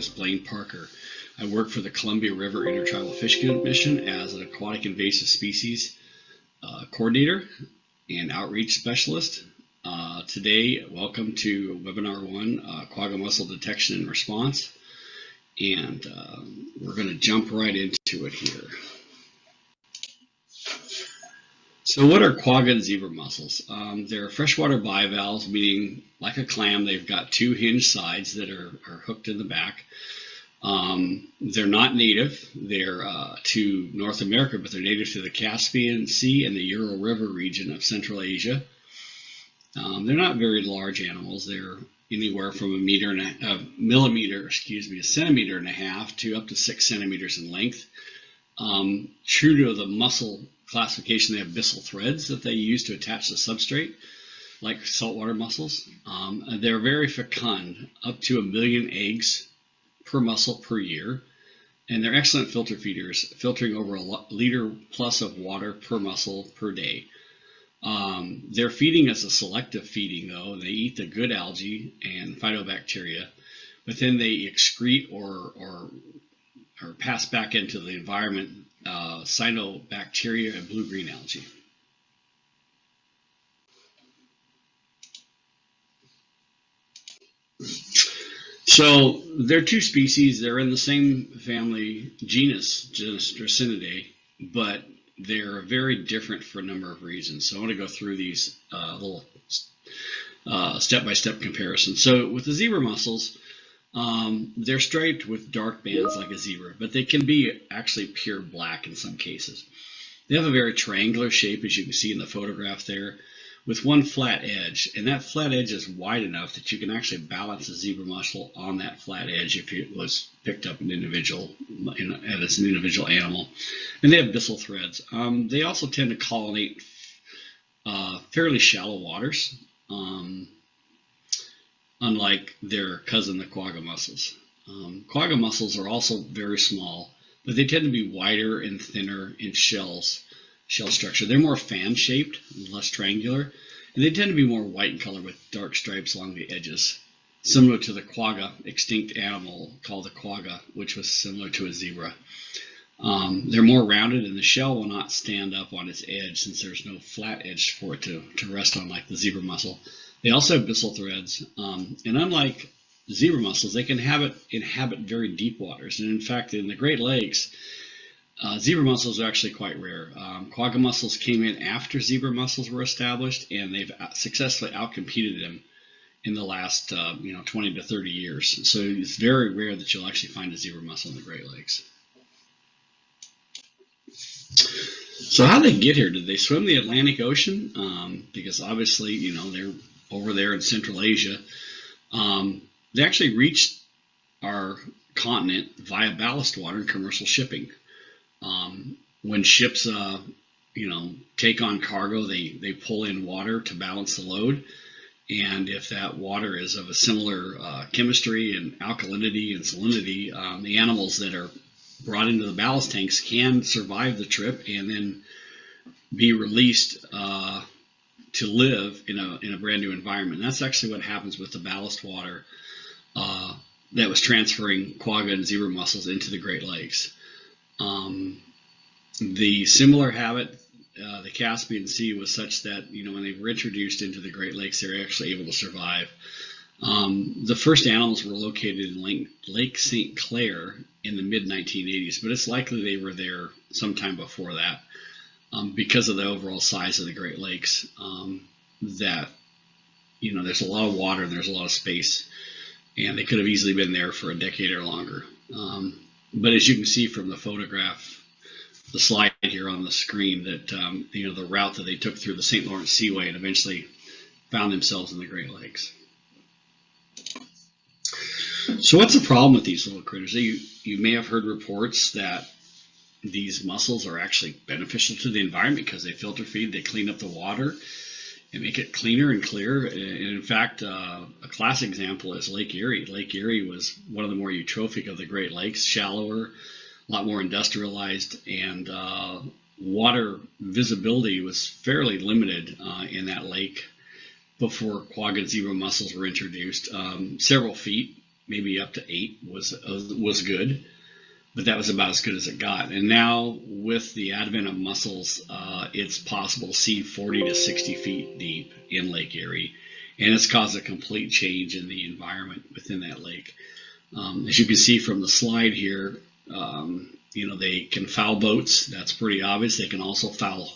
is Blaine Parker. I work for the Columbia River Intertribal Fish Commission as an aquatic invasive species coordinator and outreach specialist. Today, welcome to Webinar 1, Quagga Mussel Detection and Response. And we're going to jump right into it here. So what are quagga and zebra mussels? They're freshwater bivalves, meaning like a clam, they've got two hinged sides that are hooked in the back. They're not native. They're to North America, but they're native to the Caspian Sea and the Ural River region of Central Asia. They're not very large animals. They're anywhere from a centimeter and a half to up to 6 centimeters in length. True to the mussel classification, they have byssal threads that they use to attach the substrate, like saltwater mussels. They're very fecund, up to 1 million eggs per mussel per year, and they're excellent filter feeders, filtering over a liter plus of water per mussel per day. Their feeding is a selective feeding, though. They eat the good algae and phytobacteria, but then they excrete or pass back into the environment cyanobacteria and blue-green algae. So they're two species. They're in the same family, genus Dracinidae, but they're very different for a number of reasons. So I want to go through these little step-by-step comparisons. So with the zebra mussels, they're striped with dark bands like a zebra, but they can be actually pure black in some cases. They have a very triangular shape, as you can see in the photograph there, with one flat edge, and that flat edge is wide enough that you can actually balance a zebra mussel on that flat edge if it was picked up as an individual animal. And they have byssal threads. They also tend to colonate fairly shallow waters, unlike their cousin, the quagga mussels. Quagga mussels are also very small, but they tend to be wider and thinner in shell structure. They're more fan-shaped, less triangular, and they tend to be more white in color with dark stripes along the edges, similar to the quagga, extinct animal called the quagga, which was similar to a zebra. They're more rounded, and the shell will not stand up on its edge since there's no flat edge for it to rest on like the zebra mussel. They also have byssal threads, and unlike zebra mussels, they can inhabit very deep waters. And in fact, in the Great Lakes, zebra mussels are actually quite rare. Quagga mussels came in after zebra mussels were established, and they've successfully outcompeted them in the last 20 to 30 years. So it's very rare that you'll actually find a zebra mussel in the Great Lakes. So how did they get here? Did they swim the Atlantic Ocean? Because obviously, they're over there in Central Asia. They actually reached our continent via ballast water and commercial shipping. When ships, take on cargo, they pull in water to balance the load. And if that water is of a similar chemistry and alkalinity and salinity, the animals that are brought into the ballast tanks can survive the trip and then be released to live in a brand new environment. And that's actually what happens with the ballast water that was transferring quagga and zebra mussels into the Great Lakes. The similar habit, the Caspian Sea was such that, when they were introduced into the Great Lakes, they were actually able to survive. The first animals were located in Lake St. Clair in the mid-1980s, but it's likely they were there sometime before that because of the overall size of the Great Lakes, that, there's a lot of water and there's a lot of space, and they could have easily been there for a decade or longer. But as you can see from the photograph, the slide here on the screen, that the route that they took through the St. Lawrence Seaway and eventually found themselves in the Great Lakes. So what's the problem with these little critters? You may have heard reports that these mussels are actually beneficial to the environment because they filter feed, they clean up the water and make it cleaner and clearer. And in fact, a classic example is Lake Erie. Lake Erie was one of the more eutrophic of the Great Lakes, shallower, a lot more industrialized, and water visibility was fairly limited in that lake before quagga and zebra mussels were introduced. Several feet maybe up to 8 was good, but that was about as good as it got. And now with the advent of mussels, it's possible to see 40 to 60 feet deep in Lake Erie, and it's caused a complete change in the environment within that lake. As you can see from the slide here, they can foul boats. That's pretty obvious. They can also foul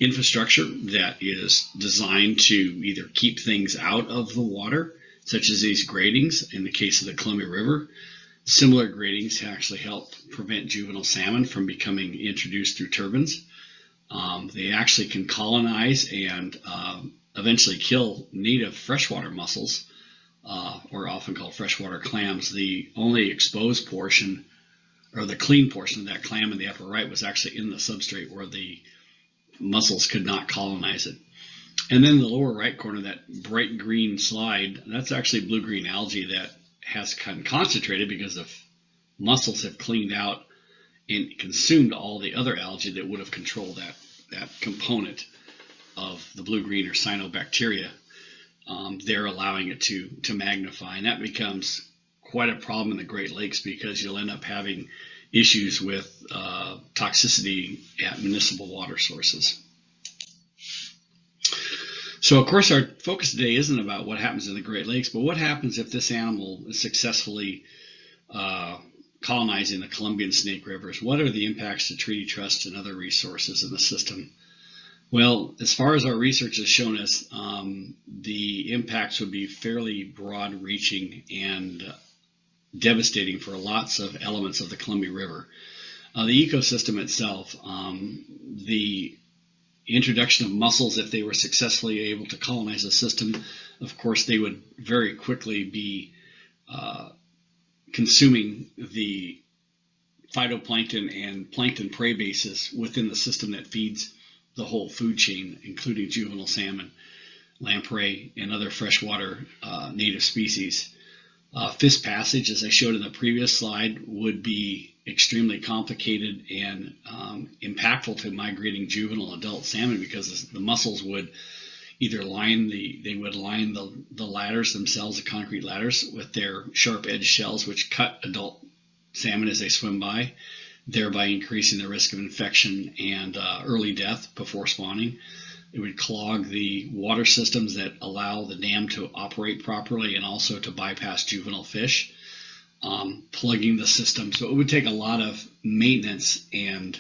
infrastructure that is designed to either keep things out of the water, such as these gratings in the case of the Columbia River. Similar gratings actually help prevent juvenile salmon from becoming introduced through turbines. They actually can colonize and eventually kill native freshwater mussels, or often called freshwater clams. The only exposed portion, or the clean portion of that clam in the upper right, was actually in the substrate where the mussels could not colonize it. And then the lower right corner, that bright green slide, that's actually blue-green algae that has concentrated because the mussels have cleaned out and consumed all the other algae that would have controlled that component of the blue-green or cyanobacteria. They're allowing it to magnify, and that becomes quite a problem in the Great Lakes because you'll end up having issues with toxicity at municipal water sources. So, of course, our focus today isn't about what happens in the Great Lakes, but what happens if this animal is successfully colonizing the Columbia and Snake Rivers? What are the impacts to treaty trusts and other resources in the system? Well, as far as our research has shown us, the impacts would be fairly broad-reaching and devastating for lots of elements of the Columbia River. The ecosystem itself, the introduction of mussels, if they were successfully able to colonize the system, of course, they would very quickly be consuming the phytoplankton and plankton prey bases within the system that feeds the whole food chain, including juvenile salmon, lamprey, and other freshwater native species. Fish passage, as I showed in the previous slide, would be extremely complicated and impactful to migrating juvenile adult salmon because the mussels would either line the ladders themselves, the concrete ladders, with their sharp-edged shells, which cut adult salmon as they swim by, thereby increasing the risk of infection and early death before spawning. It would clog the water systems that allow the dam to operate properly and also to bypass juvenile fish, plugging the system. So it would take a lot of maintenance and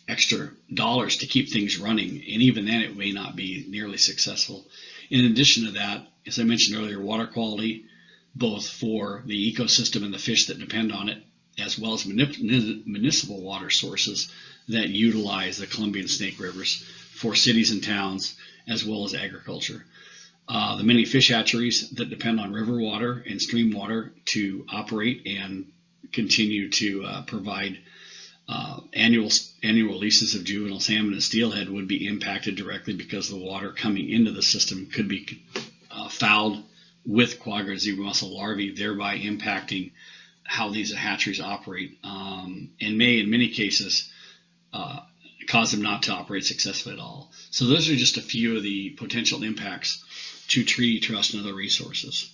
extra dollars to keep things running, and even then it may not be nearly successful. In addition to that, as I mentioned earlier, water quality, both for the ecosystem and the fish that depend on it, as well as municipal water sources that utilize the Columbia and Snake Rivers for cities and towns, as well as agriculture. The many fish hatcheries that depend on river water and stream water to operate and continue to provide annual releases of juvenile salmon and steelhead would be impacted directly because the water coming into the system could be fouled with quagga zebra mussel larvae, thereby impacting how these hatcheries operate, and may, in many cases, cause them not to operate successfully at all. So those are just a few of the potential impacts to treaty trust and other resources.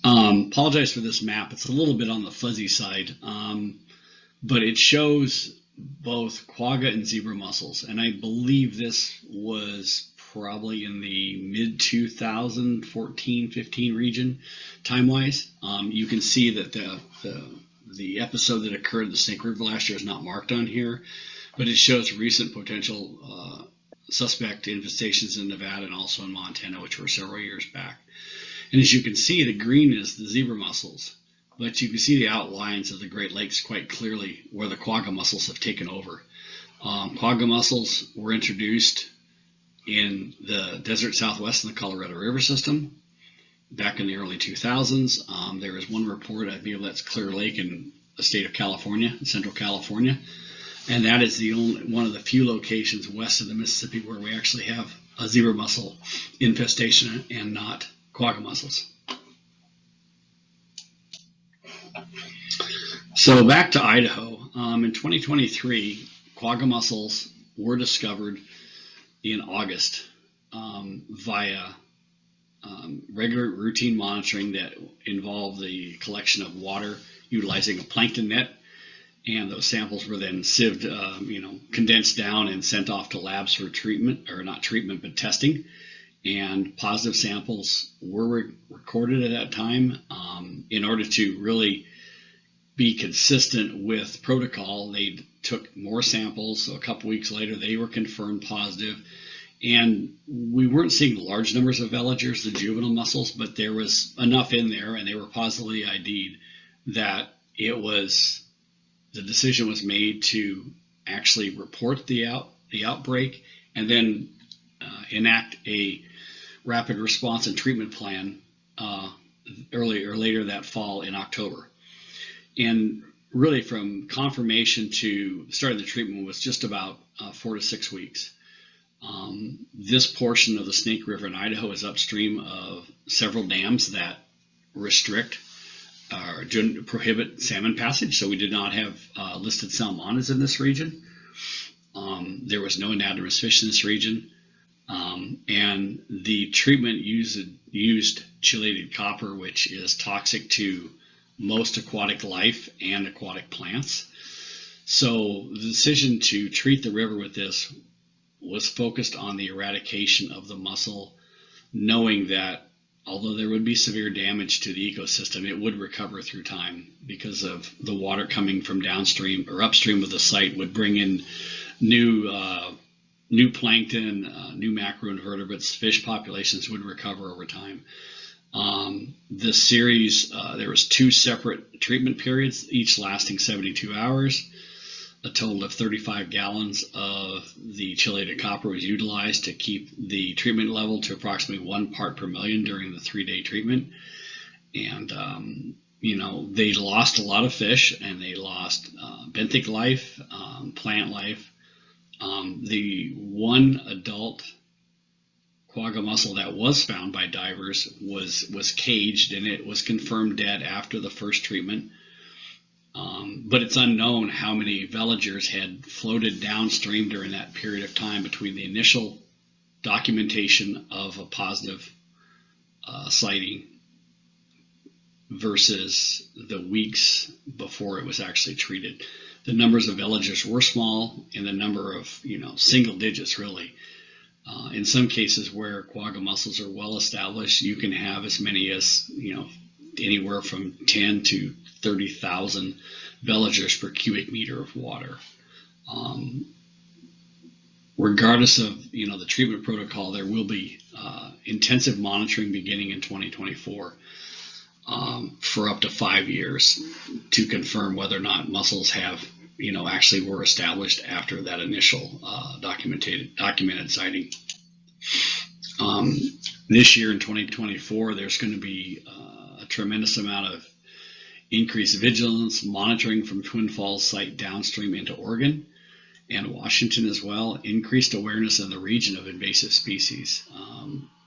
Apologize for this map. It's a little bit on the fuzzy side, but it shows both quagga and zebra mussels, and I believe this was probably in the mid 2014-15 region time-wise. You can see that the episode that occurred in the Snake River last year is not marked on here, but it shows recent potential suspect infestations in Nevada and also in Montana, which were several years back. And as you can see, the green is the zebra mussels, but you can see the outlines of the Great Lakes quite clearly where the quagga mussels have taken over. Quagga mussels were introduced in the desert southwest in the Colorado River system back in the early 2000s. There is one report, I believe that's Clear Lake in the state of California, Central California, and that is the only one of the few locations west of the Mississippi where we actually have a zebra mussel infestation and not quagga mussels. So back to Idaho. In 2023, quagga mussels were discovered in August via regular routine monitoring that involved the collection of water utilizing a plankton net, and those samples were then sieved, condensed down and sent off to labs for treatment, or not treatment, but testing. And positive samples were recorded at that time. In order to really be consistent with protocol, they took more samples. So a couple weeks later, they were confirmed positive. And we weren't seeing large numbers of veligers, the juvenile mussels, but there was enough in there, and they were positively ID'd, that the decision was made to actually report the outbreak, and then enact a rapid response and treatment plan later that fall in October. And really, from confirmation to starting the treatment was just about 4 to 6 weeks. This portion of the Snake River in Idaho is upstream of several dams that restrict or prohibit salmon passage, so we did not have listed salmonids in this region. There was no anadromous fish in this region, and the treatment used chelated copper, which is toxic to most aquatic life and aquatic plants. So the decision to treat the river with this was focused on the eradication of the mussel, knowing that although there would be severe damage to the ecosystem, it would recover through time because of the water coming from downstream or upstream of the site would bring in new plankton, new macroinvertebrates. Fish populations would recover over time. This series, there was 2 separate treatment periods, each lasting 72 hours. A total of 35 gallons of the chelated copper was utilized to keep the treatment level to approximately 1 part per million during the 3-day treatment. And, they lost a lot of fish, and they lost benthic life, plant life. The one adult quagga mussel that was found by divers was caged, and it was confirmed dead after the first treatment. But it's unknown how many veligers had floated downstream during that period of time between the initial documentation of a positive sighting versus the weeks before it was actually treated. The numbers of veligers were small, and the number of, single digits really. In some cases where quagga mussels are well established, you can have as many as, anywhere from 10 to 30,000 veligers per cubic meter of water. Regardless of the treatment protocol, there will be intensive monitoring beginning in 2024 for up to 5 years to confirm whether or not mussels have actually were established after that initial documented sighting. This year in 2024, there's going to be a tremendous amount of increased vigilance, monitoring from Twin Falls site downstream into Oregon and Washington as well, increased awareness in the region of invasive species.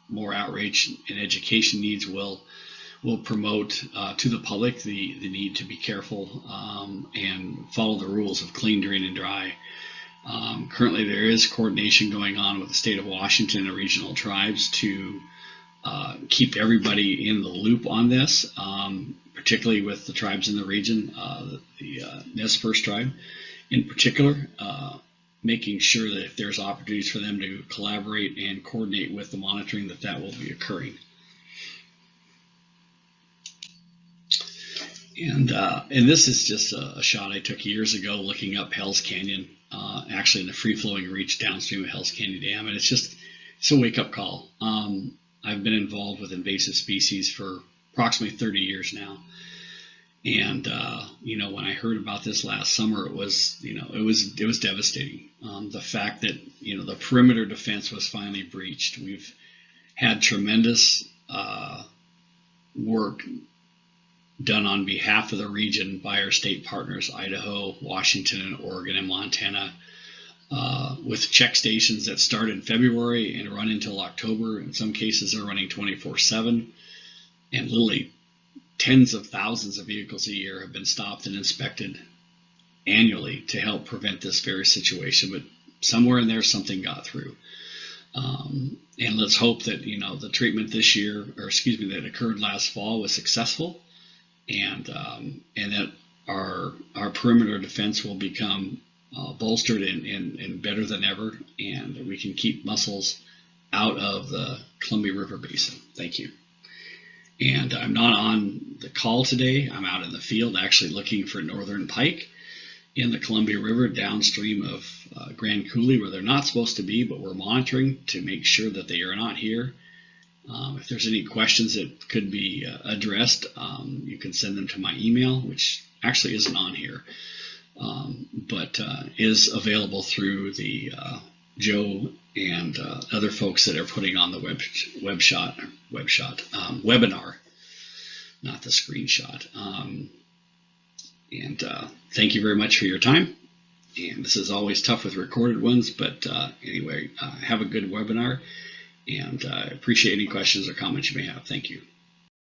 More outreach and education needs will promote to the public the need to be careful and follow the rules of clean, drain, and dry. Currently, there is coordination going on with the state of Washington and regional tribes to keep everybody in the loop on this, particularly with the tribes in the region, the Nez Perce tribe in particular, making sure that if there's opportunities for them to collaborate and coordinate with the monitoring, that will be occurring. And this is just a shot I took years ago looking up Hell's Canyon, actually in the free-flowing reach downstream of Hell's Canyon Dam, and it's a wake-up call. I've been involved with invasive species for approximately 30 years now, and when I heard about this last summer, it was devastating. The fact that the perimeter defense was finally breached. We've had tremendous work done on behalf of the region by our state partners, Idaho, Washington, and Oregon, and Montana, with check stations that start in February and run until October. In some cases, they're running 24/7, and literally tens of thousands of vehicles a year have been stopped and inspected annually to help prevent this very situation. But somewhere in there, something got through. And let's hope that, the treatment this year, or excuse me, that occurred last fall was successful, and that our perimeter defense will become bolstered and better than ever, and we can keep mussels out of the Columbia River Basin. Thank you. And I'm not on the call today. I'm out in the field actually looking for northern pike in the Columbia River downstream of Grand Coulee, where they're not supposed to be, but we're monitoring to make sure that they are not here. If there's any questions that could be addressed, you can send them to my email, which actually isn't on here, but is available through the Joe and other folks that are putting on the webinar, not the screenshot. And thank you very much for your time. And this is always tough with recorded ones, but anyway, have a good webinar, and I appreciate any questions or comments you may have. Thank you.